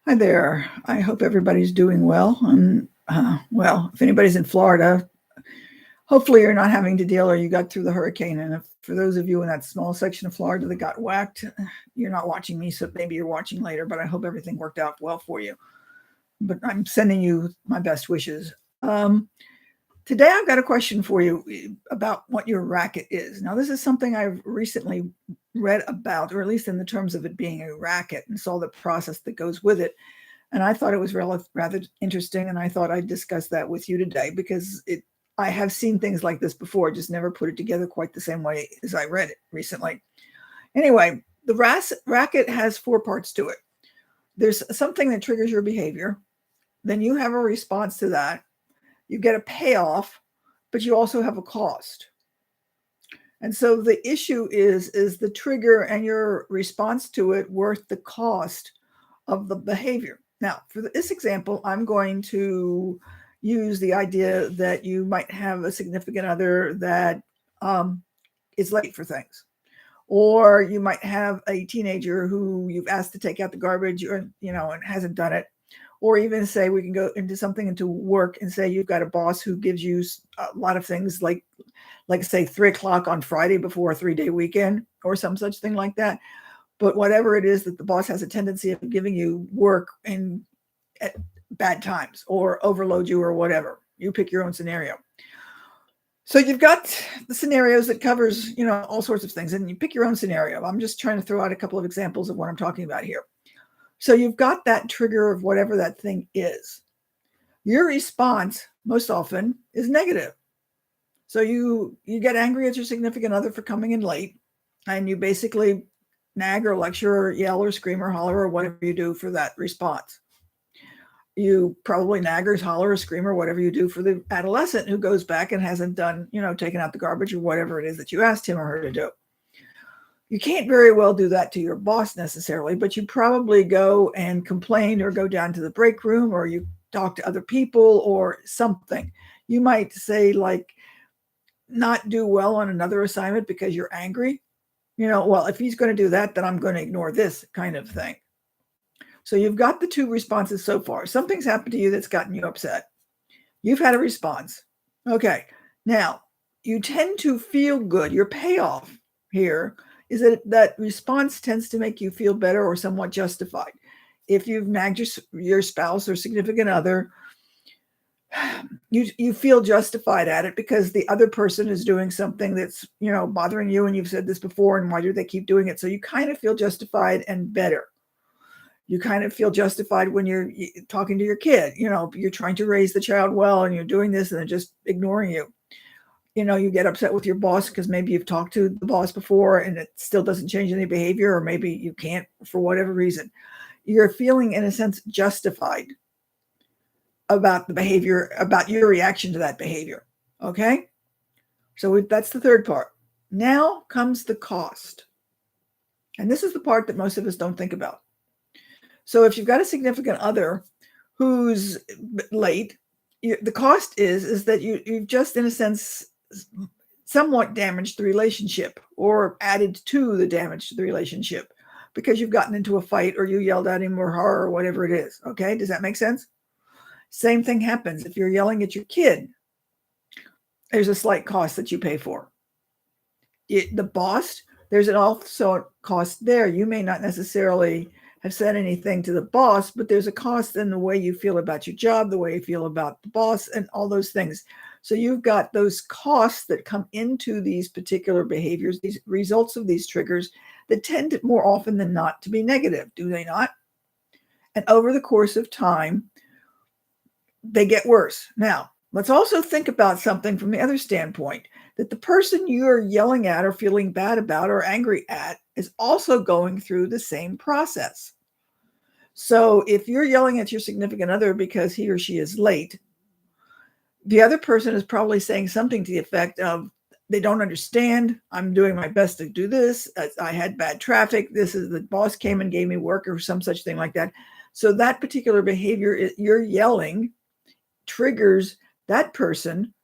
Hi there. I hope everybody's doing well. And well, if anybody's in Florida, hopefully you're not having to deal or you got through the hurricane. And if, for those of you in that small section of Florida that got whacked, you're not watching me, so maybe you're watching later. But I hope everything worked out well for you. But I'm sending you my best wishes. Today I've got a question for you about what your racket is. Now, this is something I've recently read about, or at least in the terms of it being a racket, and saw the process that goes with it. And I thought it was rather interesting, and I thought I'd discuss that with you today because I have seen things like this before, just never put it together quite the same way as I read it recently. Anyway, the racket has four parts to it. There's something that triggers your behavior, then you have a response to that, you get a payoff, but you also have a cost. And so the issue is the trigger and your response to it worth the cost of the behavior? Now, for this example, I'm going to use the idea that you might have a significant other that is late for things, or you might have a teenager who you've asked to take out the garbage, or and hasn't done it, or even say we can go into work and say you've got a boss who gives you a lot of things like say 3 o'clock on Friday before a 3-day weekend or some such thing like that. But whatever it is that the boss has a tendency of giving you work at bad times or overload you or whatever, you pick your own scenario. So you've got the scenarios that covers, all sorts of things, and you pick your own scenario. I'm just trying to throw out a couple of examples of what I'm talking about here. So you've got that trigger of whatever that thing is. Your response most often is negative. So you get angry at your significant other for coming in late, and you basically nag or lecture or yell or scream or holler or whatever you do for that response. You probably nag or holler or scream or whatever you do for the adolescent who goes back and hasn't done, taken out the garbage or whatever it is that you asked him or her to do. You can't very well do that to your boss necessarily, but you probably go and complain or go down to the break room or you talk to other people or something. You might say, like, not do well on another assignment because you're angry. Well, if he's going to do that, then I'm going to ignore this kind of thing. So you've got the two responses so far. Something's happened to you that's gotten you upset. You've had a response. Okay. Now, you tend to feel good. Your payoff here is that response tends to make you feel better or somewhat justified. If you've nagged your spouse or significant other, you feel justified at it because the other person is doing something that's bothering you, and you've said this before, and why do they keep doing it? So you kind of feel justified and better. You kind of feel justified when you're talking to your kid. You're trying to raise the child well, and you're doing this, and they're just ignoring you. You get upset with your boss because maybe you've talked to the boss before and it still doesn't change any behavior, or maybe you can't for whatever reason. You're feeling, in a sense, justified about the behavior, about your reaction to that behavior. Okay? So that's the third part. Now comes the cost. And this is the part that most of us don't think about. So if you've got a significant other who's late, the cost is that you've just, in a sense, somewhat damaged the relationship or added to the damage to the relationship because you've gotten into a fight or you yelled at him or her or whatever it is. Okay? Does that make sense? Same thing happens if you're yelling at your kid. There's a slight cost that you pay for. The boss, there's also a cost there. You may not necessarily have said anything to the boss, but there's a cost in the way you feel about your job, the way you feel about the boss, and all those things. So you've got those costs that come into these particular behaviors, these results of these triggers that tend to, more often than not, to be negative, do they not? And over the course of time, they get worse. Now, let's also think about something from the other standpoint, that the person you're yelling at or feeling bad about or angry at is also going through the same process. So if you're yelling at your significant other because he or she is late, the other person is probably saying something to the effect of, they don't understand. I'm doing my best to do this. I had bad traffic. The boss came and gave me work or some such thing like that. So that particular behavior, you're yelling, triggers that person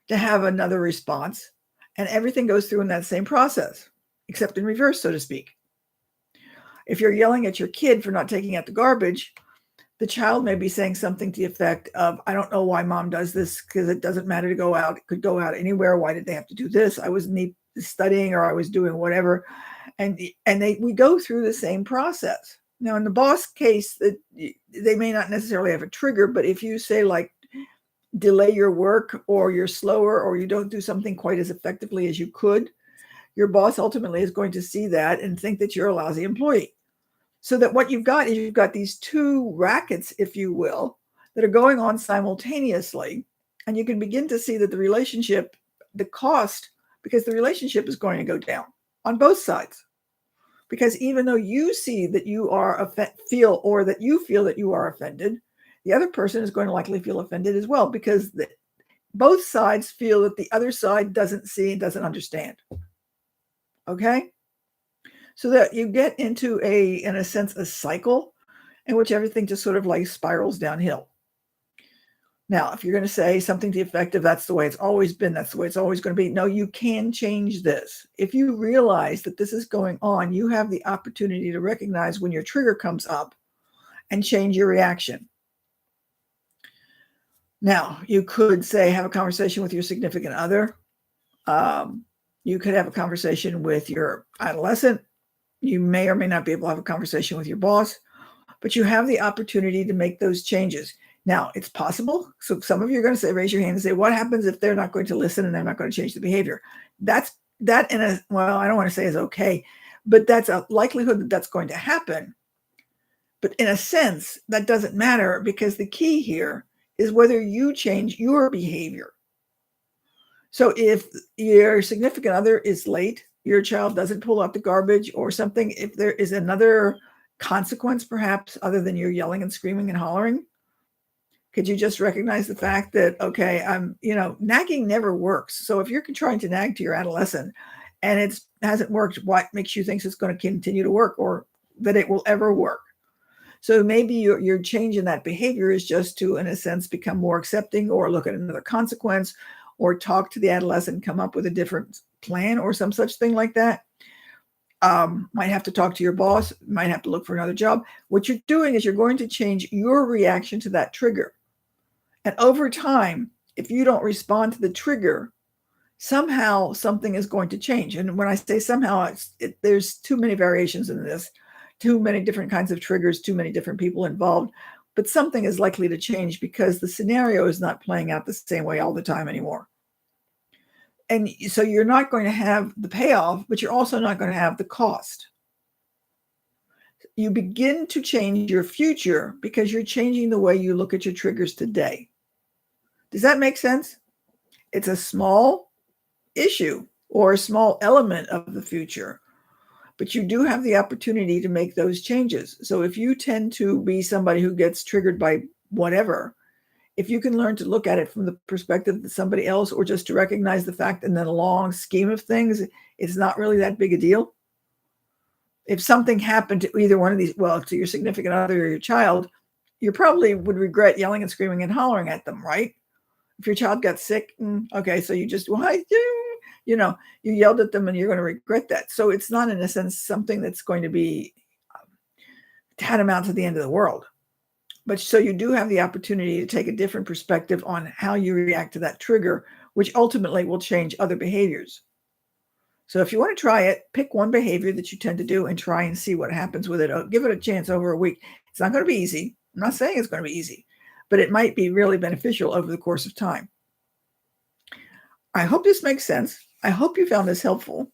to have another response, and everything goes through in that same process, except in reverse, so to speak. If you're yelling at your kid for not taking out the garbage, The child may be saying something to the effect of, I don't know why mom does this because it doesn't matter to go out. It could go out anywhere. Why did they have to do this? I was studying or I was doing whatever. And we go through the same process. Now, in the boss case, they may not necessarily have a trigger, but if you say like, delay your work, or you're slower, or you don't do something quite as effectively as you could, your boss ultimately is going to see that and think that you're a lousy employee. So that what you've got is you've got these two rackets, if you will, that are going on simultaneously. And you can begin to see that the relationship, the cost, because the relationship is going to go down on both sides. Because even though you see that you are feel that you are offended, the other person is going to likely feel offended as well, because both sides feel that the other side doesn't see and doesn't understand. Okay? So that you get into in a sense, a cycle in which everything just sort of like spirals downhill. Now, if you're going to say something to the effect of, that's the way it's always been, that's the way it's always going to be. No, you can change this. If you realize that this is going on, you have the opportunity to recognize when your trigger comes up and change your reaction. Now, you could say, have a conversation with your significant other. You could have a conversation with your adolescent. You may or may not be able to have a conversation with your boss, but you have the opportunity to make those changes. Now, it's possible. So some of you are going to say, raise your hand and say, what happens if they're not going to listen and they're not going to change the behavior? Well, I don't want to say is okay, but that's a likelihood that that's going to happen. But in a sense, that doesn't matter, because the key here is whether you change your behavior. So if your significant other is late, your child doesn't pull out the garbage or something, if there is another consequence, perhaps, other than you're yelling and screaming and hollering, could you just recognize the fact that, okay, nagging never works. So if you're trying to nag to your adolescent and it hasn't worked, what makes you think it's going to continue to work, or that it will ever work? So maybe your change in that behavior is just to, in a sense, become more accepting, or look at another consequence, or talk to the adolescent, come up with a different plan or some such thing like that. Might have to talk to your boss, might have to look for another job. What you're doing is you're going to change your reaction to that trigger. And over time, if you don't respond to the trigger, somehow something is going to change. And when I say somehow, there's too many variations in this, too many different kinds of triggers, too many different people involved. But something is likely to change, because the scenario is not playing out the same way all the time anymore. And so you're not going to have the payoff, but you're also not going to have the cost. You begin to change your future because you're changing the way you look at your triggers today. Does that make sense? It's a small issue or a small element of the future, but you do have the opportunity to make those changes. So if you tend to be somebody who gets triggered by whatever, if you can learn to look at it from the perspective of somebody else, or just to recognize the fact in the long scheme of things, it's not really that big a deal. If something happened to either one of these, well, to your significant other or your child, you probably would regret yelling and screaming and hollering at them, right? If your child got sick, okay, so you just, you yelled at them and you're going to regret that. So it's not, in a sense, something that's going to be tantamount to the end of the world. But so you do have the opportunity to take a different perspective on how you react to that trigger, which ultimately will change other behaviors. So if you want to try it, pick one behavior that you tend to do and try and see what happens with it. Give it a chance over a week. It's not going to be easy. I'm not saying it's going to be easy, but it might be really beneficial over the course of time. I hope this makes sense. I hope you found this helpful.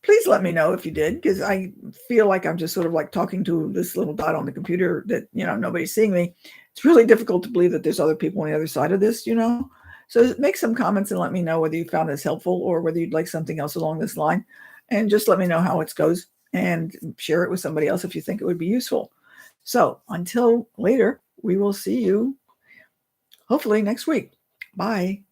Please let me know if you did, because I feel like I'm just sort of like talking to this little dot on the computer that, nobody's seeing me. It's really difficult to believe that there's other people on the other side of this, So make some comments and let me know whether you found this helpful or whether you'd like something else along this line. And just let me know how it goes, and share it with somebody else if you think it would be useful. So until later, we will see you hopefully next week. Bye.